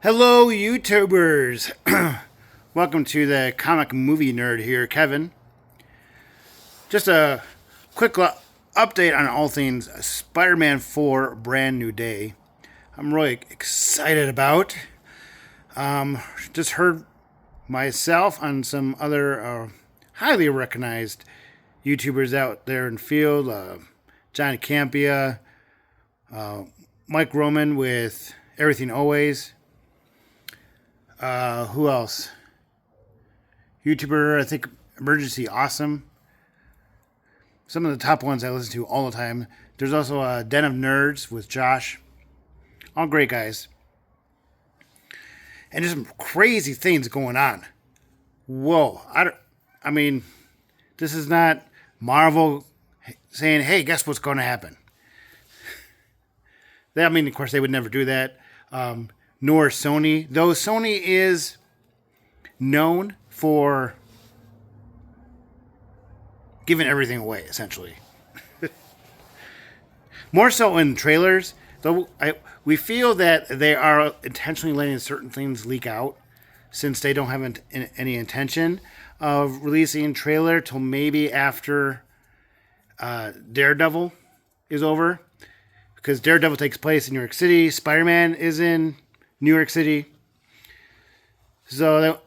Hello, YouTubers! Welcome to the comic movie nerd here, Kevin. Just a quick update on all things Spider-Man 4 Brand New Day. I'm really excited about. Just heard myself on some other highly recognized YouTubers out there in the field. John Campia, Mike Roman with Everything Always. Who else? YouTuber, I think Emergency Awesome. Some of the top ones I listen to all the time. There's also a Den of Nerds with Josh. All great guys. And there's some crazy things going on. Whoa. I mean, this is not Marvel saying, hey, guess what's going to happen? Of course, they would never do that. Nor Sony, though Sony is known for giving everything away, essentially. More so in trailers, though we feel that they are intentionally letting certain things leak out since they don't have any intention of releasing a trailer till maybe after Daredevil is over. Because Daredevil takes place in New York City, Spider-Man is in New York City. So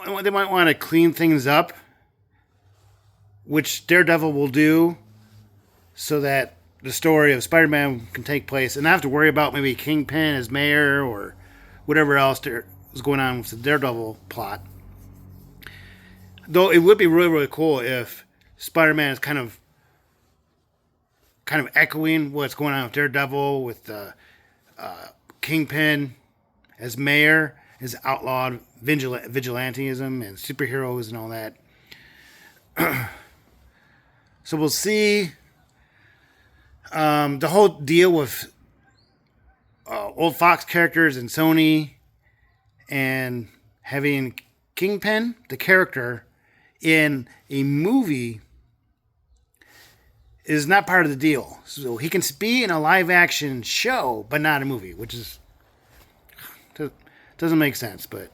they might want to clean things up, which Daredevil will do, so that the story of Spider-Man can take place and not have to worry about maybe Kingpin as mayor or whatever else is going on with the Daredevil plot. Though it would be really, really cool if Spider-Man is kind of echoing what's going on with Daredevil, with Kingpin as mayor, his outlawed vigilantism and superheroes and all that. So we'll see. The whole deal with old Fox characters and Sony and having Kingpin, the character, in a movie is not part of the deal. So he can be in a live action show, but not a movie, which is doesn't make sense, but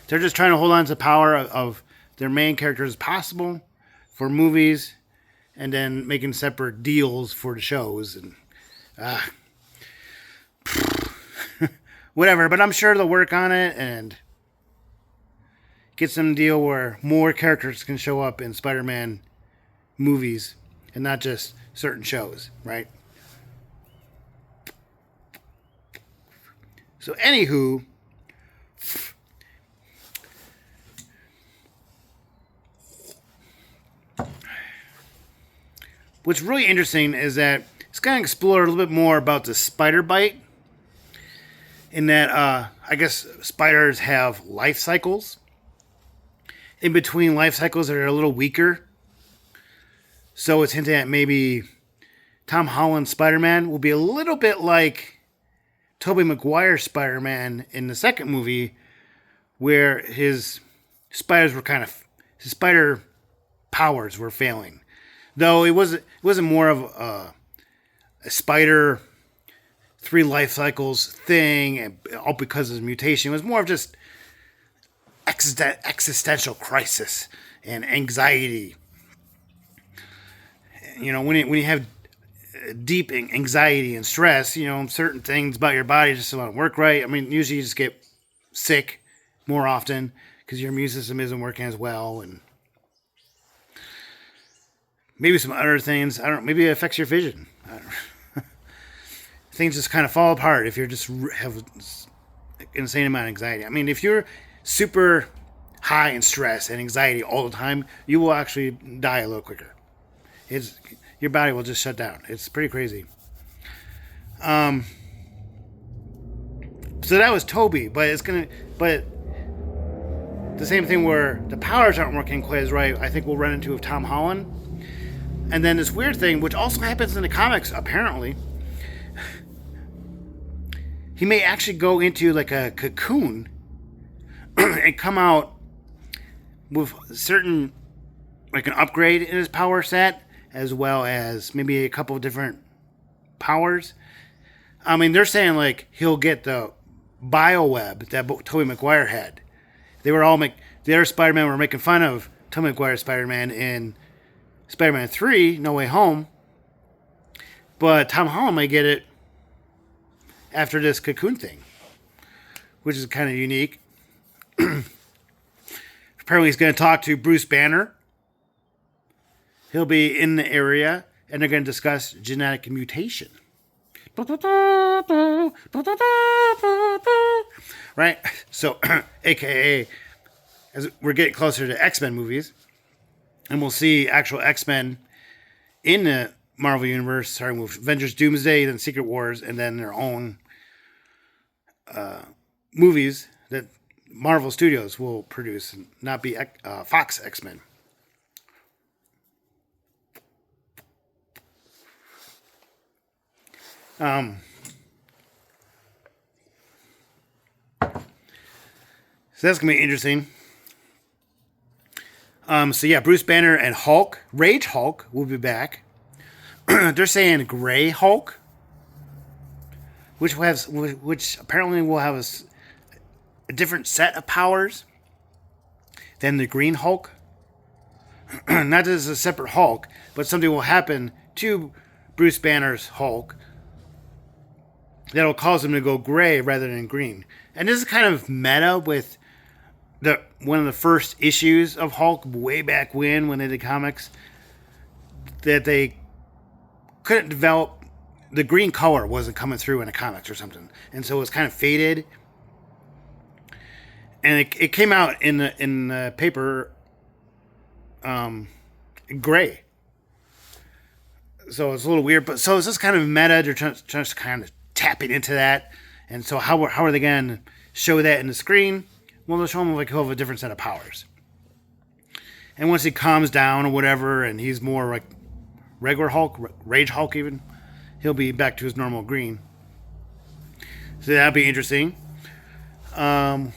they're just trying to hold on to the power of their main characters as possible for movies, and then making separate deals for the shows and whatever. But I'm sure they'll work on it and get some deal where more characters can show up in Spider-Man movies and not just certain shows, right? So, anywho, what's really interesting is that it's going to explore a little bit more about the spider bite. In that, I guess spiders have life cycles. In between life cycles that are a little weaker. So it's hinting at maybe Tom Holland's Spider-Man will be a little bit like Tobey Maguire's Spider-Man in the second movie, where his spider powers were failing. Though it wasn't more of a spider 3 life cycles thing, and all because of his mutation. It was more of just existential crisis and anxiety. You know, when you have deep anxiety and stress, you know, certain things about your body just don't work right. I mean, usually you just get sick more often because your immune system isn't working as well, and maybe some other things. I don't know. Maybe it affects your vision. I don't know. Things just kind of fall apart if you just have an insane amount of anxiety. I mean, if you're super high in stress and anxiety all the time, you will actually die a little quicker. Your body will just shut down. It's pretty crazy. So that was Toby, but the same thing where the powers aren't working quite as right, I think we'll run into with Tom Holland. And then this weird thing, which also happens in the comics, apparently, he may actually go into like a cocoon and come out with certain, like an upgrade in his power set, as well as maybe a couple of different powers. I mean, they're saying like he'll get the bioweb that Tobey Maguire had. They were all their Spider-Man were making fun of Tobey Maguire's Spider-Man in Spider-Man 3, No Way Home. But Tom Holland might get it after this Cocoon thing, which is kind of unique. Apparently he's going to talk to Bruce Banner. He'll be in the area, and they're going to discuss genetic mutation. Right? So, AKA, as we're getting closer to X-Men movies, and we'll see actual X-Men in the Marvel Universe, starting with Avengers Doomsday, then Secret Wars, and then their own movies that Marvel Studios will produce, and not be Fox X-Men. So that's going to be interesting. So yeah, Bruce Banner and Hulk, Rage Hulk, will be back. They're saying Gray Hulk, which apparently will have a different set of powers than the Green Hulk. Not as a separate Hulk, but something will happen to Bruce Banner's Hulk that'll cause him to go gray rather than green. And this is kind of meta with one of the first issues of Hulk way back when they did comics, that they couldn't develop, the green color wasn't coming through in the comics or something, and so it was kind of faded. And it came out in the paper gray, so it's a little weird. But so it's just kind of meta. They're trying to kind of tapping into that, and so how are they going to show that in the screen? Well, they'll show him like he'll have a different set of powers. And once he calms down or whatever, and he's more like regular Hulk, Rage Hulk even, he'll be back to his normal green. So that'll be interesting. The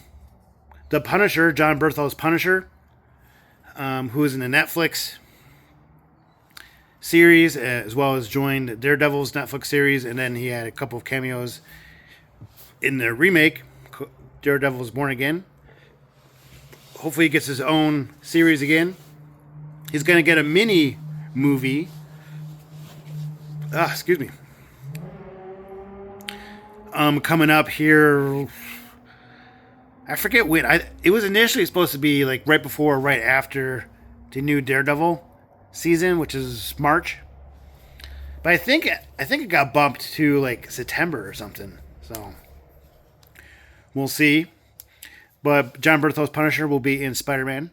Punisher, John Berthol's Punisher, who is in the Netflix series, as well as joined Daredevil's Netflix series, and then he had a couple of cameos in the remake, Daredevil's Born Again. Hopefully he gets his own series again. He's going to get a mini movie. Excuse me. Coming up here. I forget when. It was initially supposed to be like right before or right after the new Daredevil season, which is March. But I think it got bumped to like September or something. So we'll see. But John Berthol's Punisher will be in Spider-Man.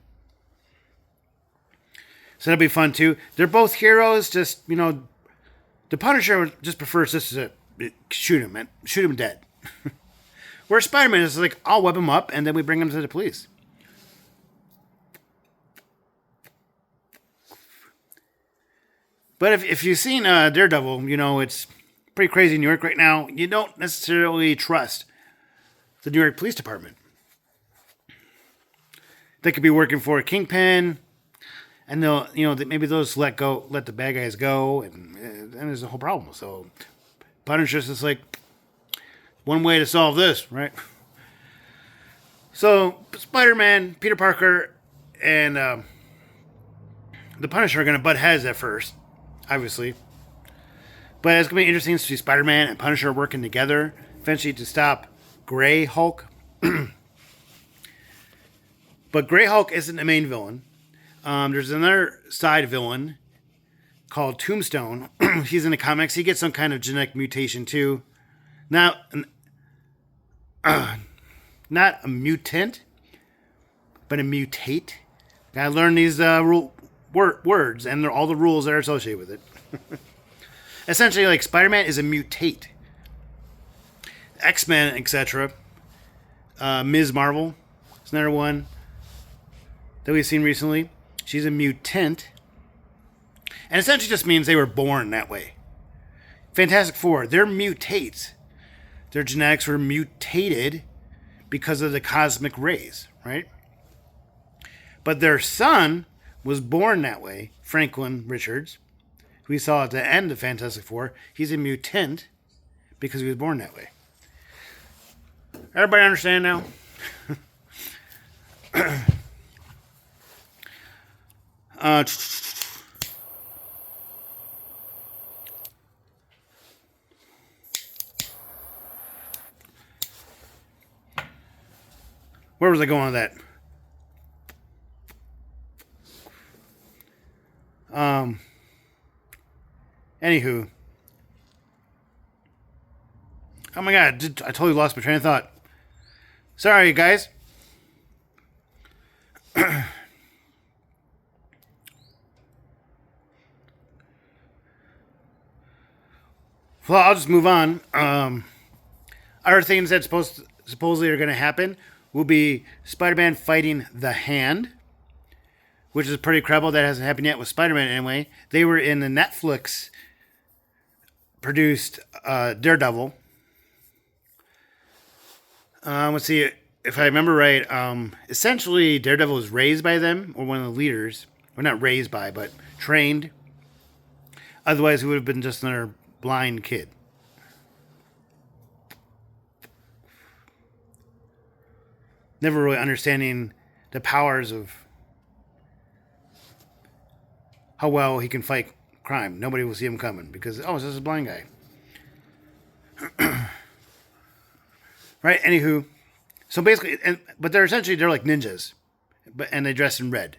So that'll be fun too. They're both heroes, just, the Punisher just prefers just to shoot him dead. Where Spider-Man is like, I'll web him up and then we bring him to the police. But if you've seen Daredevil, it's pretty crazy in New York right now. You don't necessarily trust the New York Police Department. They could be working for a kingpin, and they'll, maybe they'll just let the bad guys go, and there's a whole problem. So Punisher's just like, one way to solve this, right? So Spider-Man, Peter Parker, and the Punisher are going to butt heads at first, obviously. But it's going to be interesting to see Spider-Man and Punisher working together eventually to stop Gray Hulk. But Gray Hulk isn't the main villain. There's another side villain called Tombstone. He's in the comics. He gets some kind of genetic mutation too. Not a mutant, but a mutate. Gotta learn these words and all the rules that are associated with it. Essentially, like Spider-Man is a mutate. X-Men, etc. Ms. Marvel is another one that we've seen recently. She's a mutant. And essentially just means they were born that way. Fantastic Four, they're mutates. Their genetics were mutated because of the cosmic rays, right? But their son was born that way, Franklin Richards, who we saw at the end of Fantastic Four. He's a mutant, because he was born that way. Everybody understand now? uh, where was I going with that? Anywho. Oh my god, I totally lost my train of thought. Sorry, guys. Well, I'll just move on. Other things that supposedly are going to happen will be Spider-Man fighting the Hand, which is pretty credible. That hasn't happened yet with Spider-Man anyway. They were in the Netflix produced Daredevil. Let's see if I remember right. Essentially, Daredevil was raised by them, or one of the leaders, or not raised by, but trained. Otherwise, he would have been just another blind kid. Never really understanding the powers of how well he can fight crime. Nobody will see him coming because, oh, it's just a blind guy. Right? Anywho, so basically, but they're like ninjas, and they dress in red.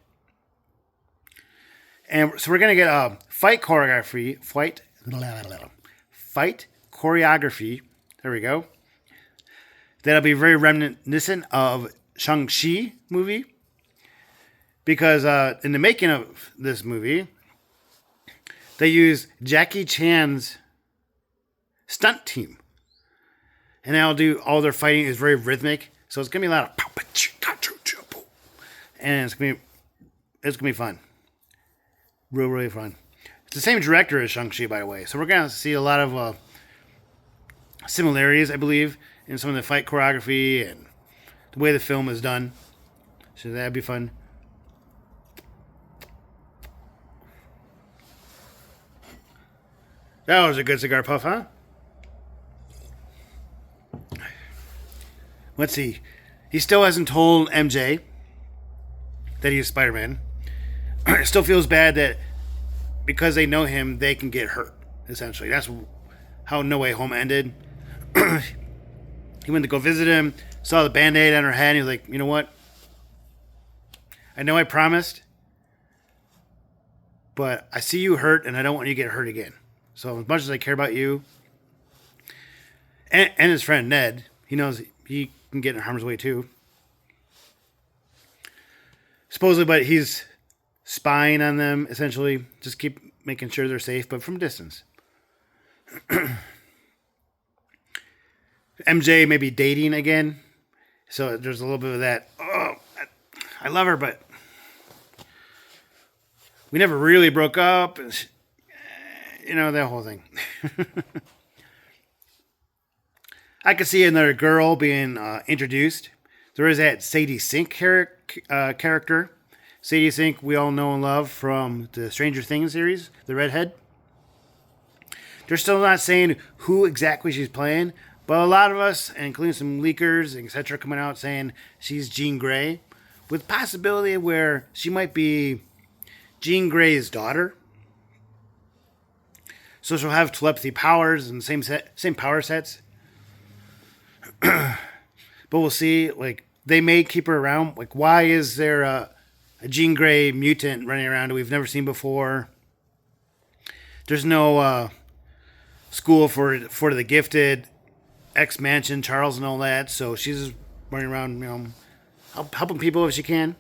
And so we're gonna get a fight choreography. There we go. That'll be very reminiscent of Shang-Chi movie, because in the making of this movie, they use Jackie Chan's stunt team. And they'll do all their fighting is very rhythmic, so it's gonna be a lot of, and it's gonna be fun, really fun. It's the same director as Shang-Chi, by the way, so we're gonna see a lot of similarities, I believe, in some of the fight choreography and the way the film is done. So that'd be fun. That was a good cigar puff, huh? Let's see. He still hasn't told MJ that he's Spider-Man. It still feels bad that because they know him, they can get hurt, essentially. That's how No Way Home ended. He went to go visit him, saw the Band-Aid on her head, and he was like, you know what? I know I promised, but I see you hurt, and I don't want you to get hurt again. So as much as I care about you and his friend Ned, he knows he can get in harm's way too. Supposedly, but he's spying on them, essentially. Just keep making sure they're safe, but from a distance. MJ may be dating again, so there's a little bit of that. Oh, I love her, but we never really broke up. You know, that whole thing. I could see another girl being introduced. There is that Sadie Sink character. Sadie Sink, we all know and love from the Stranger Things series, the redhead. They're still not saying who exactly she's playing, but a lot of us, including some leakers, etc., coming out saying she's Jean Grey, with possibility where she might be Jean Grey's daughter. So she'll have telepathy powers and same power sets. But we'll see. Like, they may keep her around. Like, why is there a Jean Grey mutant running around that we've never seen before? There's no school for the gifted, X-Mansion, Charles, and all that. So she's just running around, you know, helping people if she can.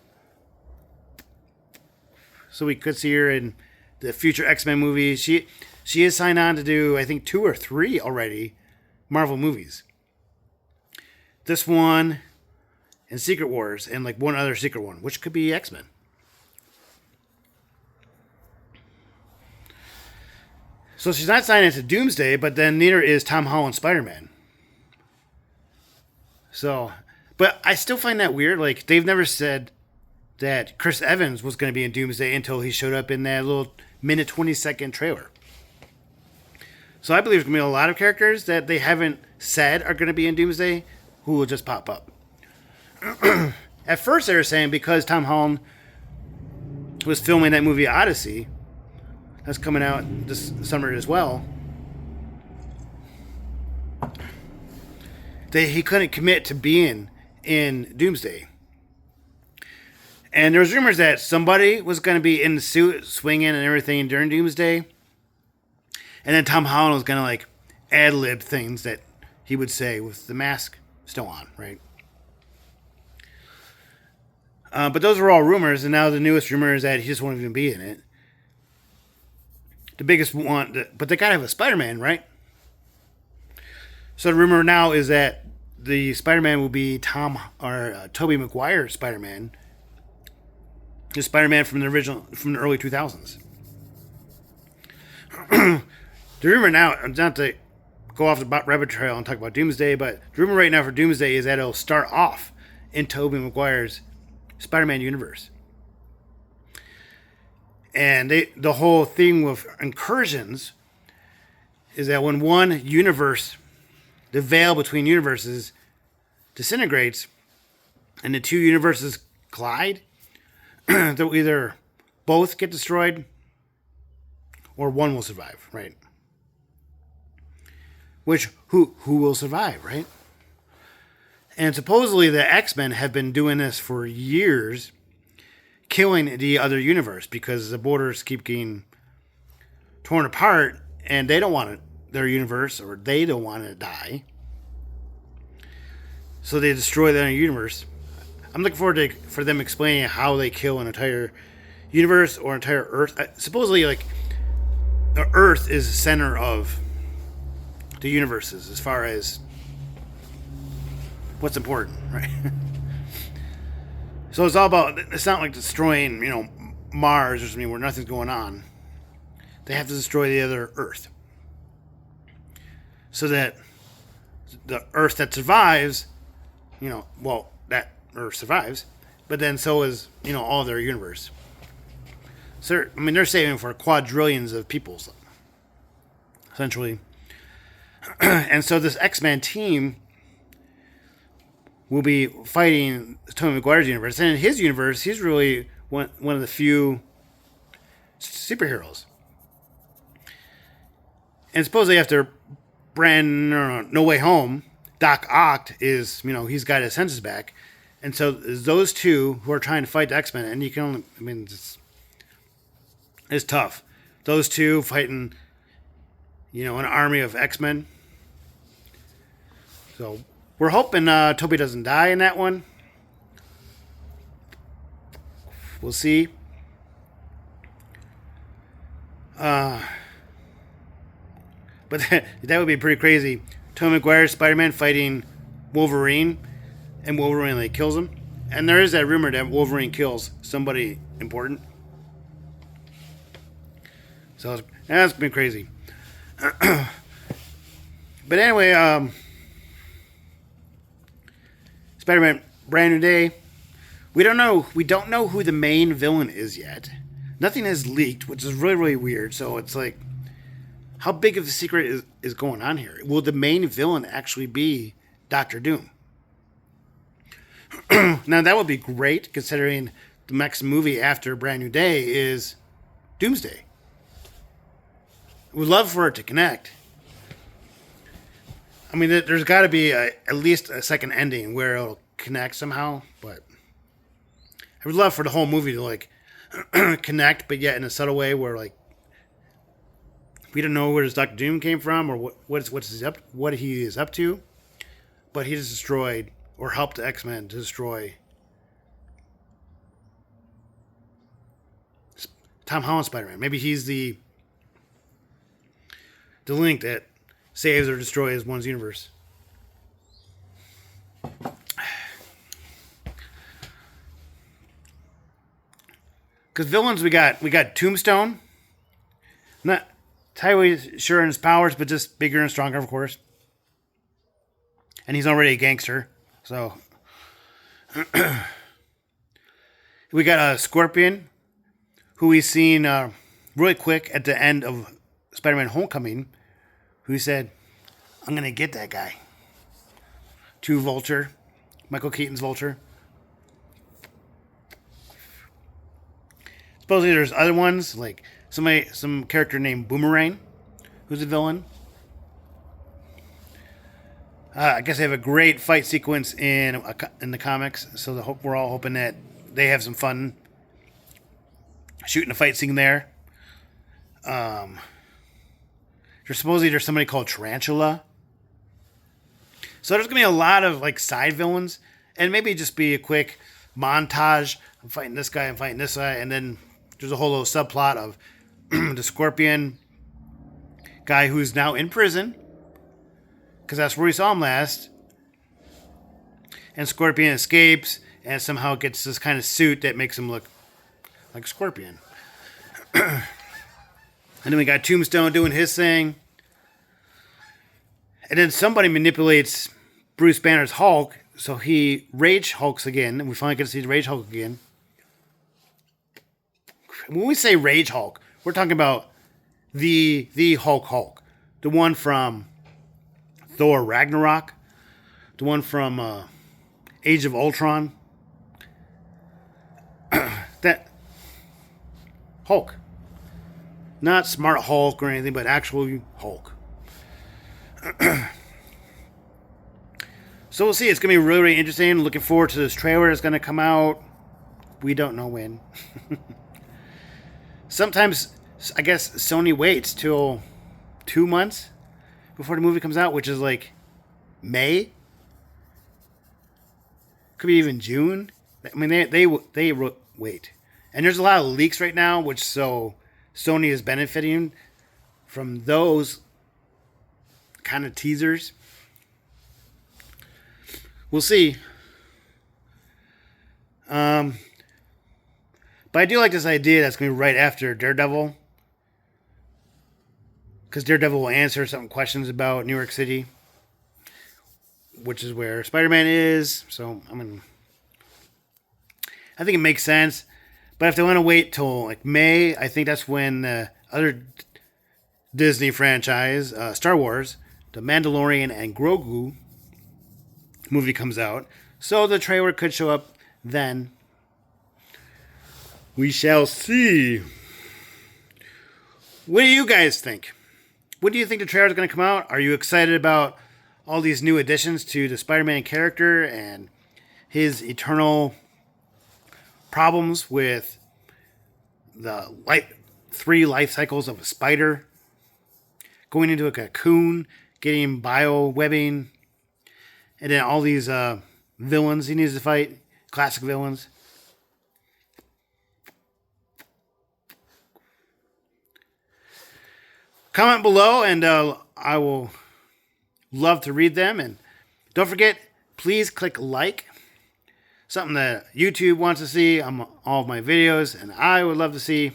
So we could see her in the future X-Men movie. She is signed on to do, I think, 2 or 3 already Marvel movies. This one and Secret Wars, and like one other secret one, which could be X-Men. So she's not signed into Doomsday, but then neither is Tom Holland's Spider-Man. So, but I still find that weird. Like, they've never said that Chris Evans was going to be in Doomsday until he showed up in that little minute 20-second trailer. So I believe there's going to be a lot of characters that they haven't said are going to be in Doomsday who will just pop up. At first, they were saying because Tom Holland was filming that movie Odyssey, that's coming out this summer as well, that he couldn't commit to being in Doomsday. And there was rumors that somebody was going to be in the suit, swinging and everything during Doomsday. And then Tom Holland was going to like ad-lib things that he would say with the mask still on, right? But those were all rumors, and now the newest rumor is that he just won't even be in it. The biggest one, but they gotta have a Spider-Man, right? So the rumor now is that the Spider-Man will be Tobey Maguire Spider-Man, the Spider-Man from the early 2000s. The rumor now, not to go off the rabbit trail and talk about Doomsday, but the rumor right now for Doomsday is that it'll start off in Tobey Maguire's Spider-Man universe. And the whole thing with incursions is that when one universe, the veil between universes, disintegrates and the two universes collide, they'll either both get destroyed or one will survive, right? Which, who will survive, right? And supposedly the X-Men have been doing this for years, killing the other universe because the borders keep getting torn apart and they don't want their universe, or they don't want to die. So they destroy the other universe. I'm looking forward for them explaining how they kill an entire universe or entire Earth. Supposedly, like, the Earth is the center of the universes as far as what's important, right? So it's all about, it's not like destroying, Mars or something where nothing's going on. They have to destroy the other Earth. So that the Earth that survives, that Earth survives, but then so is, all their universe. So, they're saving for quadrillions of peoples, essentially. And so this X-Men team will be fighting Tobey Maguire's universe. And in his universe, he's really one of the few superheroes. And supposedly after No Way Home, Doc Ock is, he's got his senses back. And so those two who are trying to fight the X-Men, and you can only, it's tough. Those two fighting, an army of X-Men. So we're hoping Toby doesn't die in that one. We'll see. But that would be pretty crazy. Tobey Maguire, Spider-Man fighting Wolverine, and Wolverine kills him. And there is that rumor that Wolverine kills somebody important. So that's been crazy. But anyway, Spider-Man Brand New Day. We don't know who the main villain is yet. Nothing has leaked, which is really, really weird. So it's like, how big of a secret is going on here? Will the main villain actually be Doctor Doom? Now, that would be great, considering the next movie after Brand New Day is Doomsday. We'd love for it to connect. There's got to be at least a second ending where it'll connect somehow, but I would love for the whole movie to connect, but yet in a subtle way where we don't know where this Doctor Doom came from or what he is up to, but he just destroyed or helped the X-Men to destroy Tom Holland Spider-Man. Maybe he's the link that saves or destroys one's universe. Because villains, we got Tombstone. Not entirely sure in his powers, but just bigger and stronger, of course. And he's already a gangster, so we got a Scorpion, who we've seen really quick at the end of Spider-Man Homecoming, who said, "I'm going to get that guy." To Vulture, Michael Keaton's Vulture. Supposedly there's other ones, like some character named Boomerang, who's a villain. I guess they have a great fight sequence in the comics, so we're all hoping that they have some fun shooting a fight scene there. There's somebody called Tarantula. So there's gonna be a lot of like side villains, and maybe just be a quick montage. I'm fighting this guy, I'm fighting this guy, and then there's a whole little subplot of the Scorpion guy who's now in prison, because that's where we saw him last. And Scorpion escapes and somehow gets this kind of suit that makes him look like Scorpion. And then we got Tombstone doing his thing. And then somebody manipulates Bruce Banner's Hulk, so he Rage Hulks again, and we finally get to see the Rage Hulk again. When we say Rage Hulk, we're talking about the Hulk, the one from Thor Ragnarok, the one from Age of Ultron. That Hulk, not Smart Hulk or anything, but actual Hulk. So we'll see. It's going to be really, really interesting. Looking forward to this trailer. It's going to come out. We don't know when. Sometimes, I guess, Sony waits till 2 months before the movie comes out, which is like May. Could be even June. I mean, they wait. And there's a lot of leaks right now, which so Sony is benefiting from those kind of teasers. We'll see. But I do like this idea that's going to be right after Daredevil. Because Daredevil will answer some questions about New York City, which is where Spider-Man is. So, I think it makes sense. But if they want to wait till like May, I think that's when the other Disney franchise, Star Wars, The Mandalorian and Grogu movie comes out. So the trailer could show up then. We shall see. What do you guys think? What do you think the trailer is going to come out? Are you excited about all these new additions to the Spider-Man character and his eternal problems with the 3 life cycles of a spider, going into a cocoon, getting bio-webbing, and then all these villains he needs to fight, classic villains? Comment below, and I will love to read them. And don't forget, please click like. Something that YouTube wants to see on all of my videos, and I would love to see.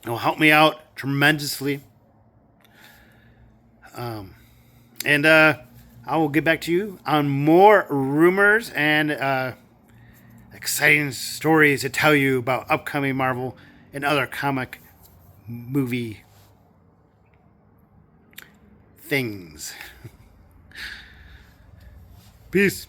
It will help me out tremendously. And I will get back to you on more rumors and exciting stories to tell you about upcoming Marvel and other comic movie things. Peace.